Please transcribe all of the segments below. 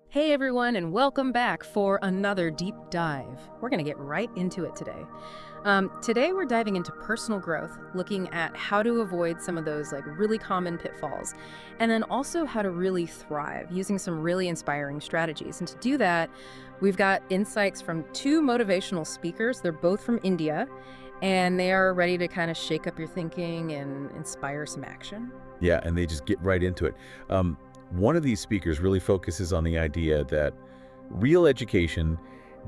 Hey everyone, and welcome back for another deep dive. We're going to get right into it today. Today we're diving into personal growth, looking at how to avoid some of those really common pitfalls, and then also how to really thrive using some really inspiring strategies. And to do that, we've got insights from two motivational speakers. They're both from India, and they are ready to kind of shake up your thinking and inspire some action. Yeah, and they just get right into it. One of these speakers really focuses on the idea that real education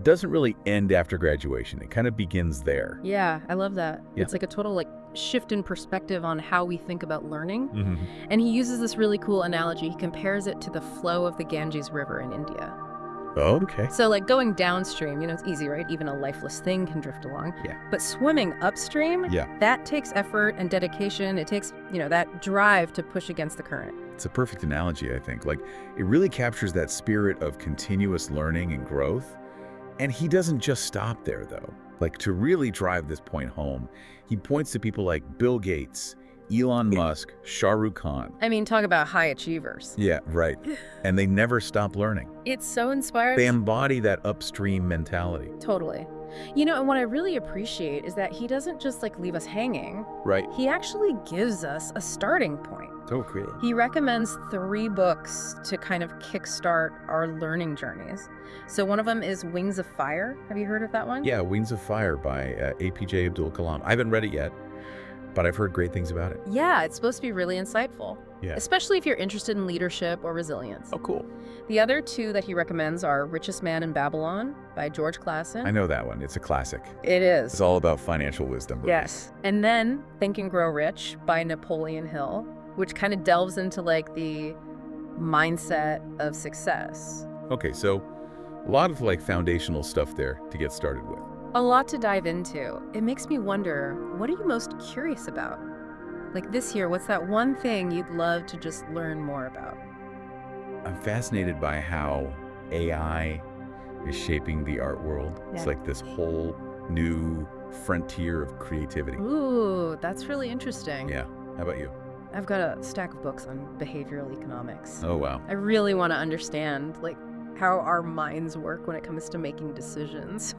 doesn't really end after graduation. It kind of begins there. Yeah, I love that. Yeah. It's like a total shift in perspective on how we think about learning. hmm And he uses this really cool analogy. He compares it to the flow of the Ganges River in India. Oh, okay. So going downstream, it's easy, right? Even a lifeless thing can drift along. Yeah. But swimming upstream, Yeah, that takes effort and dedication. It takes, that drive to push against the current. it's a perfect analogy, I think. It really captures that spirit of continuous learning and growth. And he doesn't just stop there, though. To really drive this point home, he points to people like Bill Gates, Elon Musk, Shah Rukh Khan. I mean, talk about high achievers. Yeah, right. And they never stop learning. It's so inspiring. They embody that upstream mentality. Totally. And what I really appreciate is that he doesn't just leave us hanging. Right. He actually gives us a starting point. So cool. He recommends 3 books to kind of kickstart our learning journeys. So one of them is Wings of Fire. Have you heard of that one? Yeah, Wings of Fire by APJ Abdul Kalam. I haven't read it yet, but I've heard great things about it. Yeah, it's supposed to be really insightful, Yeah. especially if you're interested in leadership or resilience. Oh, cool. The other 2 that he recommends are Richest Man in Babylon by George Clason. I know that one. It's a classic. It is. It's all about financial wisdom. Yes. And then Think and Grow Rich by Napoleon Hill, which kind of delves into the mindset of success. Okay, so a lot of foundational stuff there to get started with. A lot to dive into. It makes me wonder, what are you most curious about? This year, what's that one thing you'd love to just learn more about? I'm fascinated by how AI is shaping the art world. It's Yeah. this whole new frontier of creativity. Ooh, that's really interesting. Yeah. How about you? I've got a stack of books on behavioral economics. Oh, wow. I really want to understand, how our minds work when it comes to making decisions.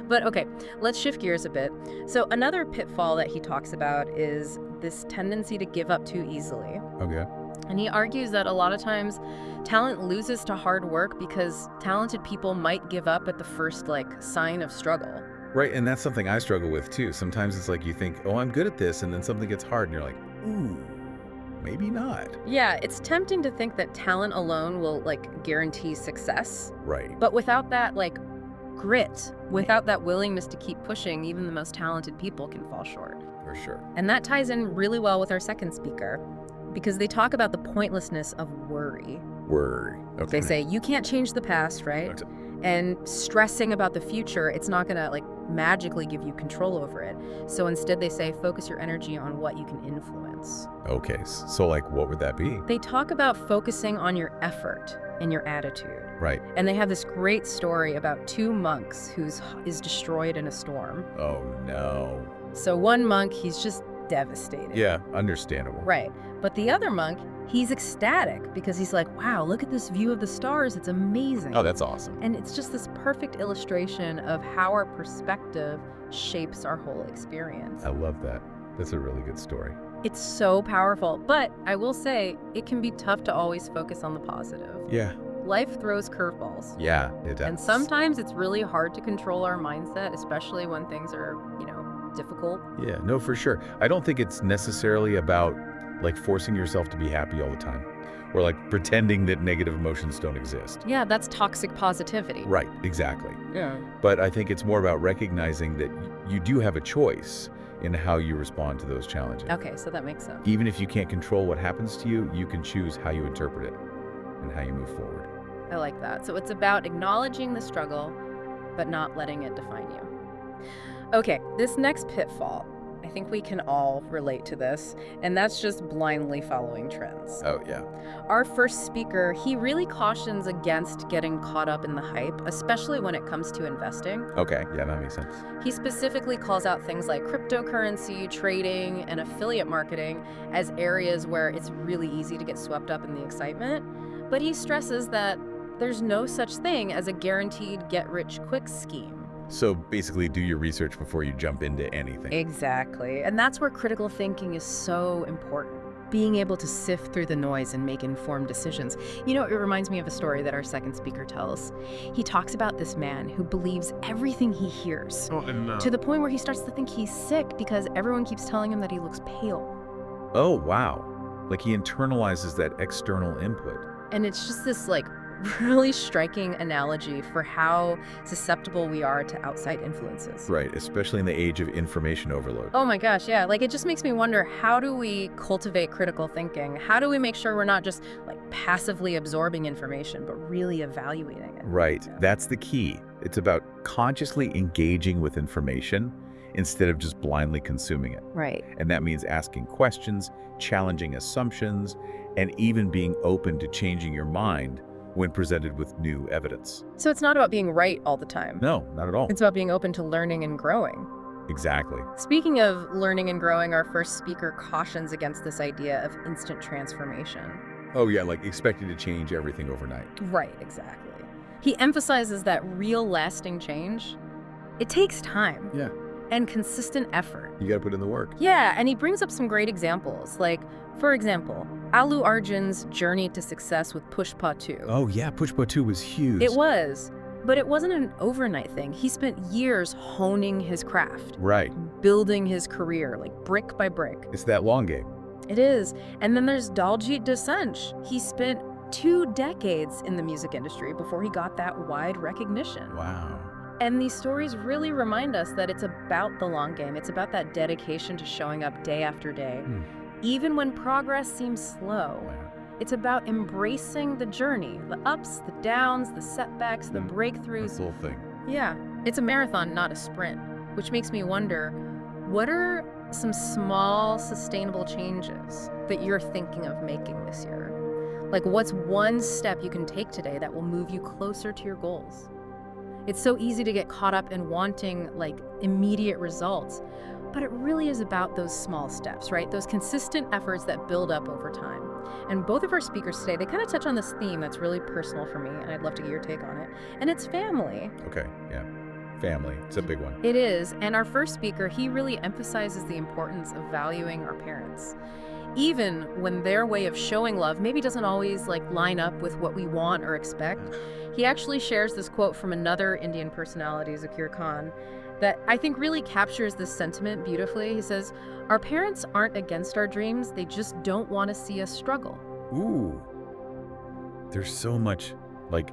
But okay, let's shift gears a bit. So another pitfall that he talks about is this tendency to give up too easily. Okay. And he argues that a lot of times talent loses to hard work because talented people might give up at the first sign of struggle. Right, and that's something I struggle with too. Sometimes it's you think, oh, I'm good at this, and then something gets hard, and you're like, ooh, maybe not. Yeah, it's tempting to think that talent alone will guarantee success. Right. But without that grit, without that willingness to keep pushing, even the most talented people can fall short. For sure. And that ties in really well with our second speaker because they talk about the pointlessness of worry. Worry. Okay. They say you can't change the past, right? Okay. And stressing about the future, it's not going to magically give you control over it. So instead they say focus your energy on what you can influence. Okay, so what would that be? They talk about focusing on your effort and your attitude. Right. And they have this great story about 2 monks whose is destroyed in a storm. Oh, no. So one monk, he's just devastated. Yeah, understandable. Right. But the other monk, he's ecstatic because he's like, wow, look at this view of the stars. It's amazing. Oh, that's awesome. And it's just this perfect illustration of how our perspective shapes our whole experience. I love that. That's a really good story. It's so powerful. But I will say, it can be tough to always focus on the positive. Yeah. Life throws curveballs. Yeah, it does. And sometimes it's really hard to control our mindset, especially when things are, difficult. Yeah, no, for sure. I don't think it's necessarily about forcing yourself to be happy all the time or pretending that negative emotions don't exist. Yeah, that's toxic positivity. Right, exactly. Yeah. But I think it's more about recognizing that you do have a choice in how you respond to those challenges. Okay, so that makes sense. Even if you can't control what happens to you, you can choose how you interpret it and how you move forward. I like that. So it's about acknowledging the struggle, but not letting it define you. Okay, this next pitfall, I think we can all relate to this, and that's just blindly following trends. Oh, yeah. Our first speaker, he really cautions against getting caught up in the hype, especially when it comes to investing. Okay, yeah, that makes sense. He specifically calls out things like cryptocurrency, trading, and affiliate marketing as areas where it's really easy to get swept up in the excitement. But he stresses that there's no such thing as a guaranteed get-rich-quick scheme. So basically, do your research before you jump into anything. Exactly. And that's where critical thinking is so important. Being able to sift through the noise and make informed decisions. You know, it reminds me of a story that our second speaker tells. He talks about this man who believes everything he hears, to the point where he starts to think he's sick because everyone keeps telling him that he looks pale. Oh, wow. Like he internalizes that external input. And it's just this, like, really striking analogy for how susceptible we are to outside influences. Right, especially in the age of information overload. Oh my gosh, yeah. Like, it just makes me wonder, how do we cultivate critical thinking? How do we make sure we're not just, like, passively absorbing information, but really evaluating it? Right, Yeah. that's the key. It's about consciously engaging with information instead of just blindly consuming it. Right. And that means asking questions, challenging assumptions, and even being open to changing your mind when presented with new evidence. So it's not about being right all the time. No, not at all. It's about being open to learning and growing. Exactly. Speaking of learning and growing, our first speaker cautions against this idea of instant transformation. Oh yeah, like expecting to change everything overnight. Right, exactly. He emphasizes that real lasting change, it takes time. Yeah. And consistent effort. You gotta put in the work. Yeah, and he brings up some great examples. Like, for example, Allu Arjun's journey to success with Pushpa 2. Oh yeah, Pushpa 2 was huge. It was, but it wasn't an overnight thing. He spent years honing his craft, Right. building his career, like brick by brick. It's that long game. It is. And then there's Daljit Dosanjh. He spent 2 decades in the music industry before he got that wide recognition. Wow. And these stories really remind us that it's about the long game. It's about that dedication to showing up day after day, even when progress seems slow. Wow. It's about embracing the journey, the ups, the downs, the setbacks, the That's breakthroughs. the whole thing. Yeah, it's a marathon, not a sprint, which makes me wonder, what are some small, sustainable changes that you're thinking of making this year? Like, what's one step you can take today that will move you closer to your goals? It's so easy to get caught up in wanting, like, immediate results, but it really is about those small steps, right? Those consistent efforts that build up over time. And both of our speakers today, they kind of touch on this theme that's really personal for me, and I'd love to get your take on it. And it's family. Okay, yeah. Family. It's a big one. It is. And our first speaker, he really emphasizes the importance of valuing our parents. Even when their way of showing love maybe doesn't always like line up with what we want or expect. He actually shares this quote from another Indian personality, Zakir Khan, that I think really captures this sentiment beautifully. He says, "Our parents aren't against our dreams, they just don't want to see us struggle." Ooh. There's so much, like,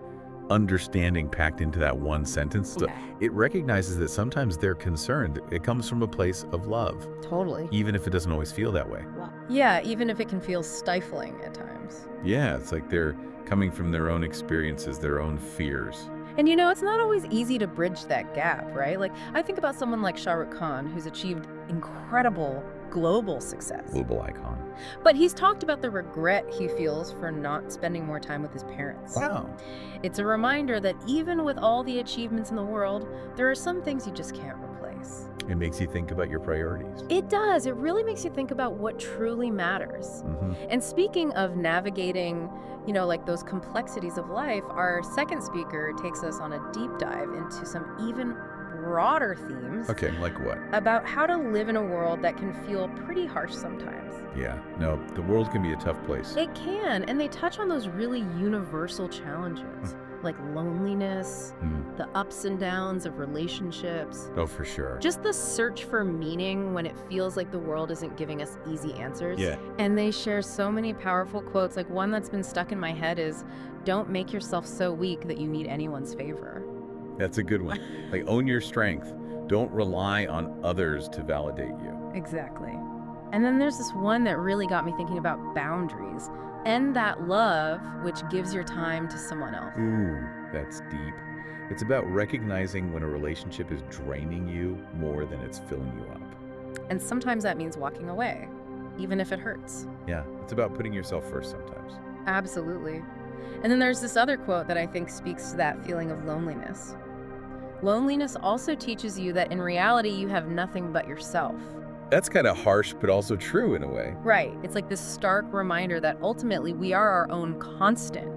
understanding packed into that one sentence. So Yeah. it recognizes that sometimes they're concerned. It comes from a place of love, Totally. even if it doesn't always feel that way. Yeah, even if it can feel stifling at times. Yeah, it's like they're coming from their own experiences, their own fears. And you know, it's not always easy to bridge that gap, right? Like, I think about someone like Shah Rukh Khan, who's achieved incredible global success. Global icon. But he's talked about the regret he feels for not spending more time with his parents. Wow. It's a reminder that even with all the achievements in the world, there are some things you just can't replace. It makes you think about your priorities. It does. It really makes you think about what truly matters. And speaking of navigating, you know, like those complexities of life, our second speaker takes us on a deep dive into some even broader themes Okay, like what? about how to live in a world that can feel pretty harsh sometimes. Yeah, no, the world can be a tough place. It can, and they touch on those really universal challenges, like loneliness, the ups and downs of relationships, Oh, for sure. just the search for meaning when it feels like the world isn't giving us easy answers. Yeah. And they share so many powerful quotes. Like, one that's been stuck in my head is, "Don't make yourself so weak that you need anyone's favor." That's a good one. Like, own your strength. Don't rely on others to validate you. Exactly. And then there's this one that really got me thinking about boundaries. End that love which gives your time to someone else. Ooh, that's deep. It's about recognizing when a relationship is draining you more than it's filling you up. And sometimes that means walking away, even if it hurts. Yeah, it's about putting yourself first sometimes. Absolutely. And then there's this other quote that I think speaks to that feeling of loneliness. Loneliness also teaches you that in reality you have nothing but yourself. That's kind of harsh, but also true in a way. Right. It's like this stark reminder that ultimately we are our own constant,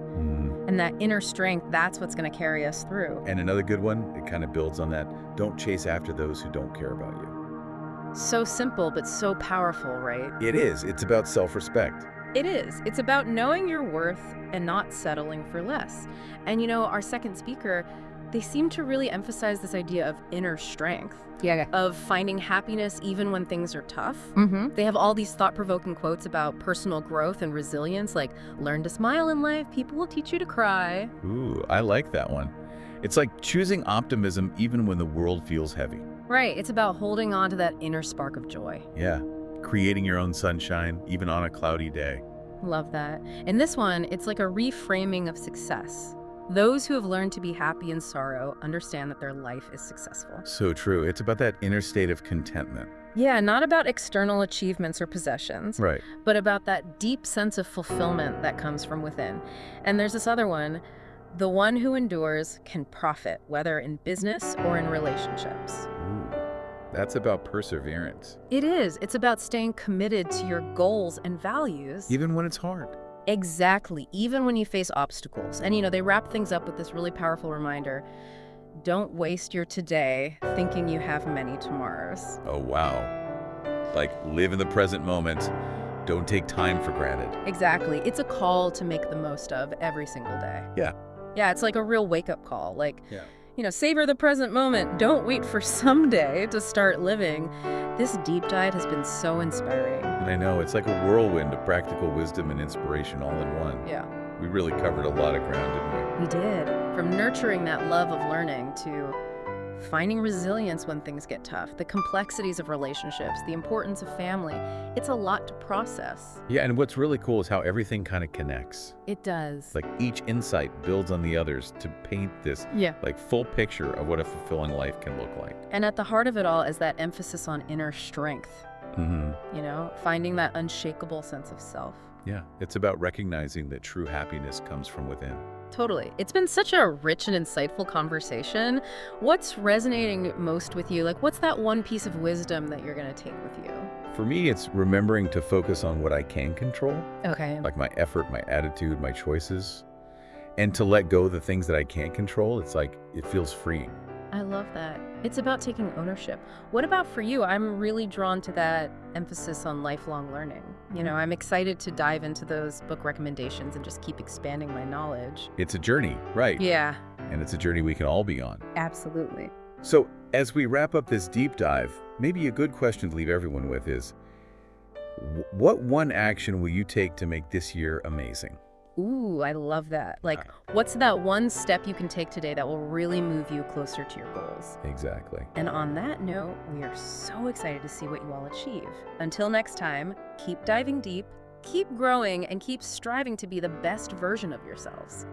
and And that inner strength, that's what's going to carry us through. And another good one, it kind of builds on that. Don't chase after those who don't care about you. So simple, but so powerful, right? It is. It's about self-respect. It is. It's about knowing your worth and not settling for less. And our second speaker, they seem to really emphasize this idea of inner strength. Yeah. Of finding happiness even when things are tough. Mm-hmm. They have all these thought-provoking quotes about personal growth and resilience, like, learn to smile in life, people will teach you to cry. Ooh, I like that one. It's like choosing optimism even when the world feels heavy. Right, it's about holding on to that inner spark of joy. Yeah, creating your own sunshine even on a cloudy day. Love that. In this one, it's like a reframing of success. Those who have learned to be happy in sorrow understand that their life is successful. So true. It's about that inner state of contentment. Yeah, not about external achievements or possessions, Right. but about that deep sense of fulfillment that comes from within. And there's this other one, the one who endures can profit, whether in business or in relationships. Ooh, that's about perseverance. It is. It's about staying committed to your goals and values. Even when it's hard. Exactly, even when you face obstacles. And they wrap things up with this really powerful reminder, don't waste your today thinking you have many tomorrows. Oh, wow. Like, live in the present moment. Don't take time for granted. Exactly. It's a call to make the most of every single day. Yeah. Yeah, it's like a real wake-up call. Like, Yeah. savor the present moment. Don't wait for someday to start living. This deep dive has been so inspiring. I know, it's like a whirlwind of practical wisdom and inspiration all in one. Yeah, We really covered a lot of ground, didn't we did. From nurturing that love of learning to finding resilience when things get tough, the complexities of relationships, the importance of family. It's a lot to process. we? Yeah, and what's really cool is how everything kind of connects. It does. Like each insight builds on the others to paint this Yeah. like full picture of what a fulfilling life can look like. And at the heart of it all is that emphasis on inner strength, finding that unshakable sense of self. Yeah, it's about recognizing that true happiness comes from within. Totally. It's been such a rich and insightful conversation. What's resonating most with you? Like, what's that one piece of wisdom that you're going to take with you? For me, it's remembering to focus on what I can control, Okay. like my effort, my attitude, my choices, and to let go of the things that I can't control. It's like, it feels freeing. I love that. It's about taking ownership. What about for you? I'm really drawn to that emphasis on lifelong learning. I'm excited to dive into those book recommendations and just keep expanding my knowledge. It's a journey, right? Yeah, And it's a journey we can all be on. absolutely. So as we wrap up this deep dive, maybe a good question to leave everyone with is, what one action will you take to make this year amazing? Ooh, I love that. Like, what's that one step you can take today that will really move you closer to your goals? Exactly. And on that note, we are so excited to see what you all achieve. Until next time, keep diving deep, keep growing, and keep striving to be the best version of yourselves.